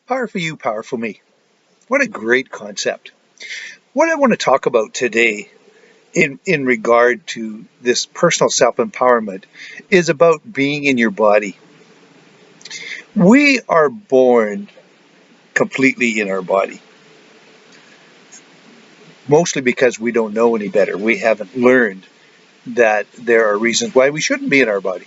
Power for you, power for me. What a great concept. What I want to talk about today in regard to this personal self-empowerment is about being in your body. We are born completely in our body, mostly because we don't know any better. We haven't learned that there are reasons why we shouldn't be in our body.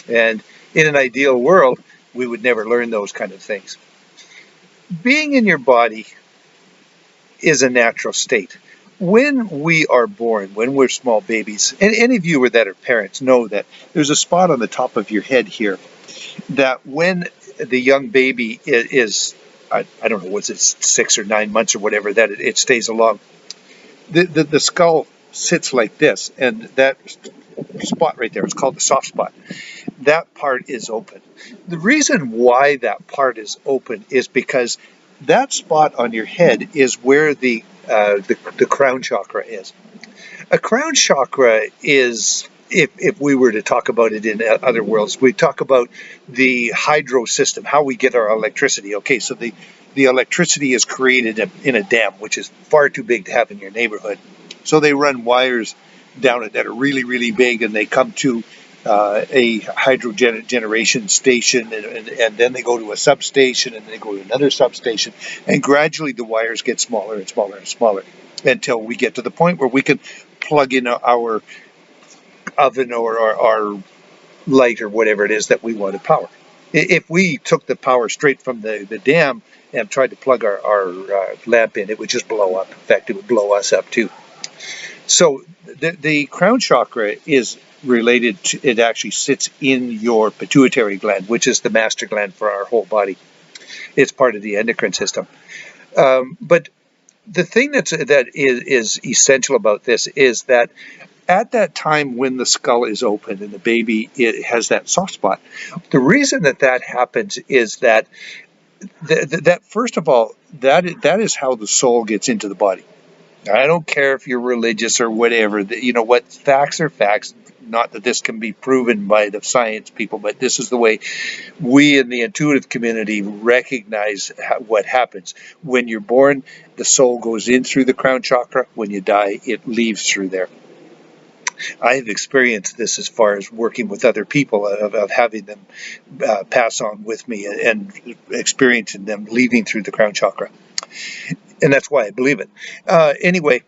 And in an ideal world, we would never learn those kind of things. Being in your body is a natural state. When we are born, when we're small babies, and any of you that are parents know that there's a spot on the top of your head here that when the young baby is, I don't know, was it 6 or 9 months or whatever, that it stays along, the skull sits like this, and that spot right there, it's called the soft spot. That part is open. The reason why that part is open is because that spot on your head is where the crown chakra is. A crown chakra is, if we were to talk about it in other worlds, we talk about the hydro system, how we get our electricity. Okay, so the electricity is created in a dam, which is far too big to have in your neighborhood. So they run wires down it that are really, really big, and they come to a hydro generation station, and then they go to a substation, and then they go to another substation, and gradually the wires get smaller and smaller and smaller until we get to the point where we can plug in our oven or our light or whatever it is that we want to power. If we took the power straight from the dam and tried to plug our lamp in, it would just blow up. In fact, it would blow us up too. So the crown chakra is related to, it actually sits in your pituitary gland, which is the master gland for our whole body. It's part of the endocrine system. But the thing that is essential about this is that at that time when the skull is open and the baby it has that soft spot, the reason that happens is that that first of all, that is how the soul gets into the body. I don't care if you're religious or whatever. You know what? Facts are facts. Not that this can be proven by the science people, but this is the way we in the intuitive community recognize what happens. When you're born, the soul goes in through the crown chakra. When you die, it leaves through there. I have experienced this as far as working with other people, of having them pass on with me and experiencing them leaving through the crown chakra. And that's why I believe it. Anyway,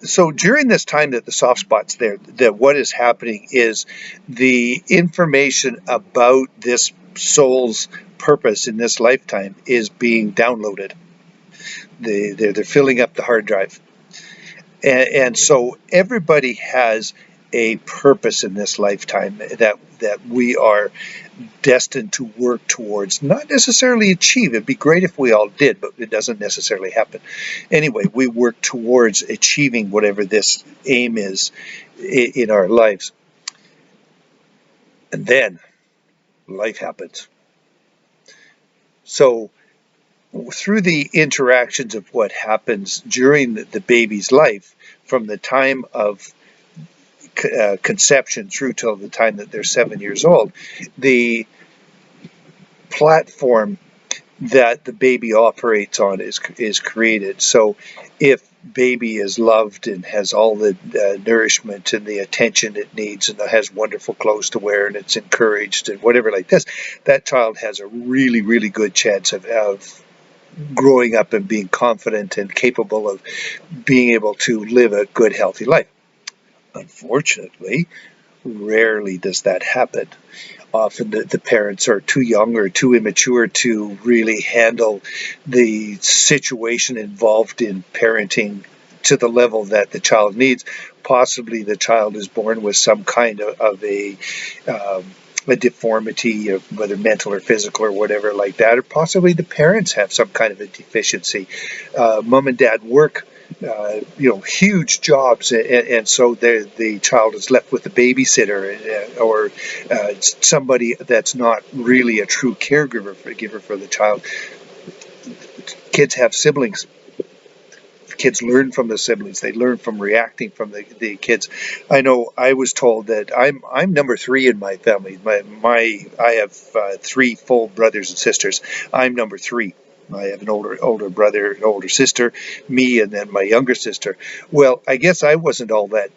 so during this time that the soft spot's there, that what is happening is the information about this soul's purpose in this lifetime is being downloaded. They're filling up the hard drive. And so everybody has a purpose in this lifetime that we are destined to work towards, not necessarily achieve. It'd be great if we all did, but it doesn't necessarily happen. Anyway, we work towards achieving whatever this aim is in our lives. And then life happens. So through the interactions of what happens during the baby's life, from the time of conception through till the time that they're 7 years old, the platform that the baby operates on is created. So if baby is loved and has all the nourishment and the attention it needs and has wonderful clothes to wear and it's encouraged and whatever like this, that child has a really, really good chance of growing up and being confident and capable of being able to live a good, healthy life. Unfortunately, rarely does that happen. Often the parents are too young or too immature to really handle the situation involved in parenting to the level that the child needs. Possibly the child is born with some kind of a deformity, whether mental or physical or whatever like that, or possibly the parents have some kind of a deficiency. Mom and dad work huge jobs, and so the child is left with a babysitter or somebody that's not really a true caregiver for the child. Kids have siblings. Kids learn from the siblings. They learn from reacting from the kids. I know I was told that I'm number 3 in my family. I have 3 full brothers and sisters. I'm number 3. I have an older brother, an older sister, me, and then my younger sister. Well, I guess I wasn't all that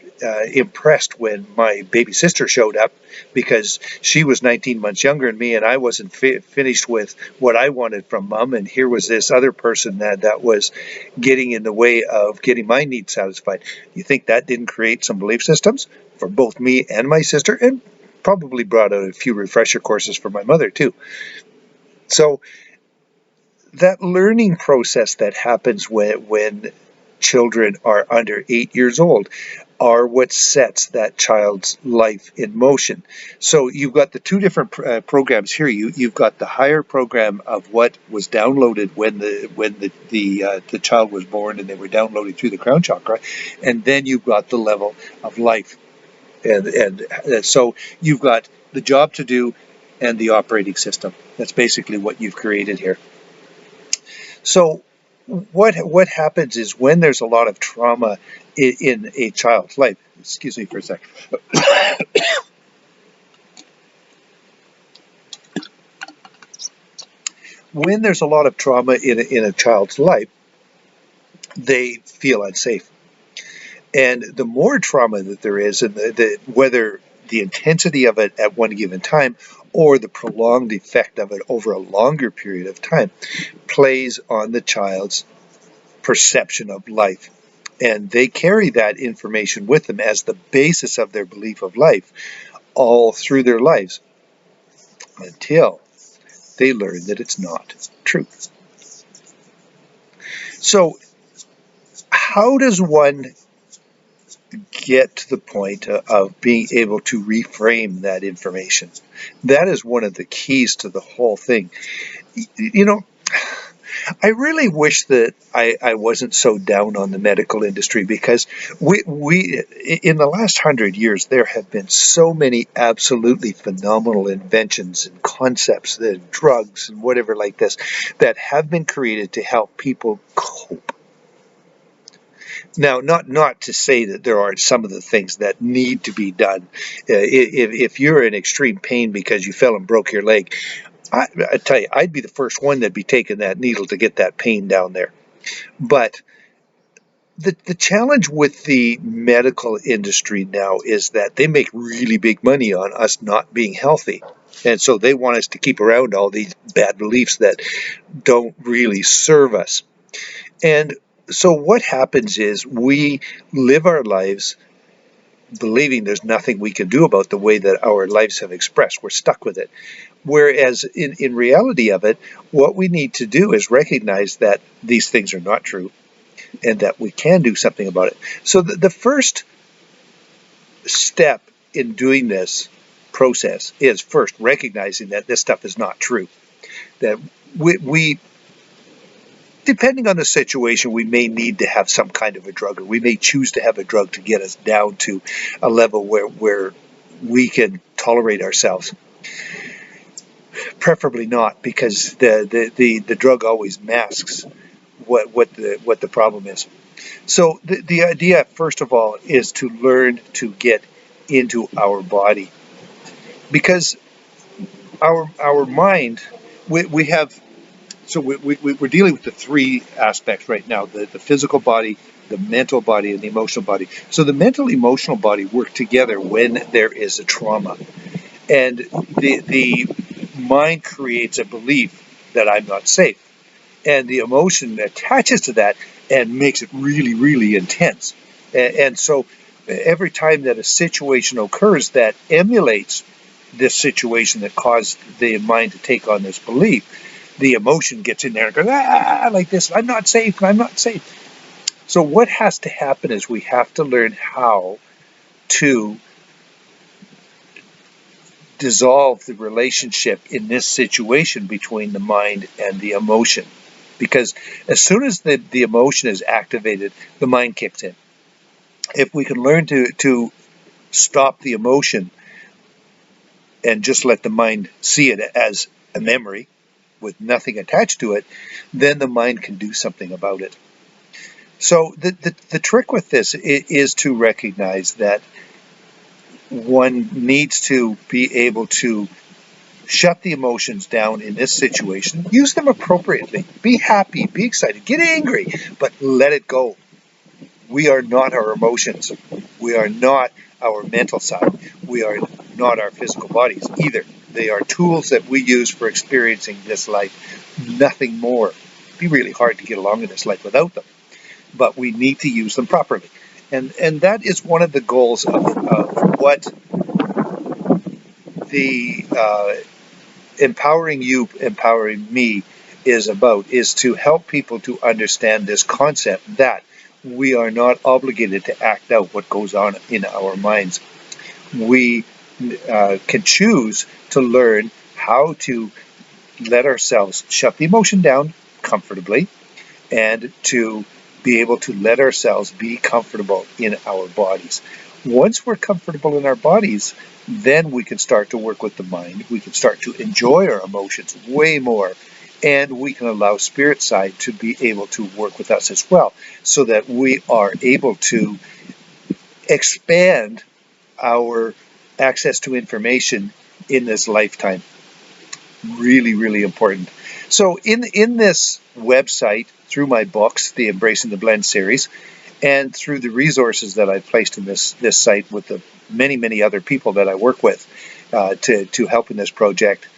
impressed when my baby sister showed up, because she was 19 months younger than me, and I wasn't finished with what I wanted from mom. And here was this other person that was getting in the way of getting my needs satisfied. You think that didn't create some belief systems for both me and my sister, and probably brought out a few refresher courses for my mother too. So that learning process that happens when children are under 8 years old are what sets that child's life in motion. So you've got the two different programs here. You've got the higher program of what was downloaded when the child was born, and they were downloaded through the crown chakra, and then you've got the level of life, and so you've got the job to do and the operating system. That's basically what you've created here. So what happens is when there's a lot of trauma in a child's life, excuse me for a second. When there's a lot of trauma in a child's life, they feel unsafe. And the more trauma that there is, and whether the intensity of it at one given time or the prolonged effect of it over a longer period of time, plays on the child's perception of life. And they carry that information with them as the basis of their belief of life all through their lives until they learn that it's not true. So, how does one get to the point of being able to reframe that information? That is one of the keys to the whole thing. You know, I really wish that I wasn't so down on the medical industry, because we in the last 100 years there have been so many absolutely phenomenal inventions and concepts, the drugs and whatever like this, that have been created to help people cope. Now, not to say that there aren't some of the things that need to be done. If you're in extreme pain because you fell and broke your leg, I tell you, I'd be the first one that'd be taking that needle to get that pain down there. But the challenge with the medical industry now is that they make really big money on us not being healthy. And so they want us to keep around all these bad beliefs that don't really serve us. And so what happens is we live our lives believing there's nothing we can do about the way that our lives have expressed. We're stuck with it. Whereas in reality of it, what we need to do is recognize that these things are not true and that we can do something about it. So the first step in doing this process is first recognizing that this stuff is not true. That we depending on the situation, we may need to have some kind of a drug, or we may choose to have a drug to get us down to a level where we can tolerate ourselves. Preferably not, because the drug always masks what the problem is. So the idea, first of all, is to learn to get into our body, because our mind, we have. So we're dealing with the three aspects right now: the physical body, the mental body, and the emotional body. So the mental, emotional body work together when there is a trauma, and the mind creates a belief that I'm not safe, and the emotion attaches to that and makes it really, really intense. And so every time that a situation occurs that emulates this situation that caused the mind to take on this belief, the emotion gets in there and goes, like this, I'm not safe, I'm not safe. So what has to happen is we have to learn how to dissolve the relationship in this situation between the mind and the emotion. Because as soon as the emotion is activated, the mind kicks in. If we can learn to stop the emotion and just let the mind see it as a memory with nothing attached to it, then the mind can do something about it. So the trick with this is to recognize that one needs to be able to Shut the emotions down in this situation. Use them appropriately. Be happy, be excited, get angry, but let it go. We are not our emotions. We are not our mental side. We are not our physical bodies either. They are tools that we use for experiencing this life. Nothing more. It'd be really hard to get along in this life without them. But we need to use them properly. And that is one of the goals of what the empowering you, empowering me is about, is to help people to understand this concept that we are not obligated to act out what goes on in our minds. We can choose to learn how to let ourselves shut the emotion down comfortably and to be able to let ourselves be comfortable in our bodies. Once we're comfortable in our bodies, then we can start to work with the mind. We can start to enjoy our emotions way more. And we can allow spirit side to be able to work with us as well, so that we are able to expand our access to information in this lifetime. Really, really important. So in this website, through my books, the Embracing the Blend series, and through the resources that I've placed in this site with the many other people that I work with to help in this project,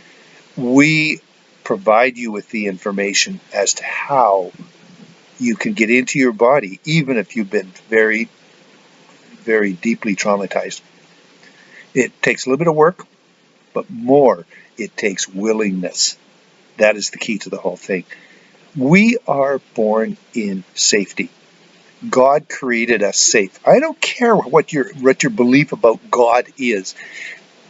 we provide you with the information as to how you can get into your body, even if you've been very, very deeply traumatized. It takes a little bit of work, but more, it takes willingness. That is the key to the whole thing. We are born in safety. God created us safe. I don't care what your belief about God is.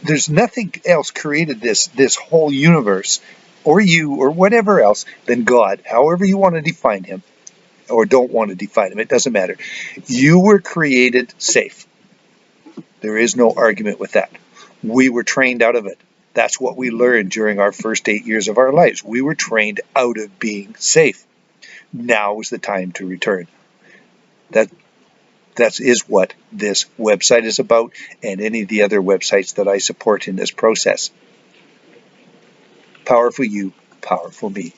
There's nothing else created this whole universe, or you, or whatever else, than God. However you want to define him, or don't want to define him, it doesn't matter. You were created safe. There is no argument with that. We were trained out of it. That's what we learned during our first 8 years of our lives. We were trained out of being safe. Now is the time to return. That is what this website is about, and any of the other websites that I support in this process. Powerful you, powerful me.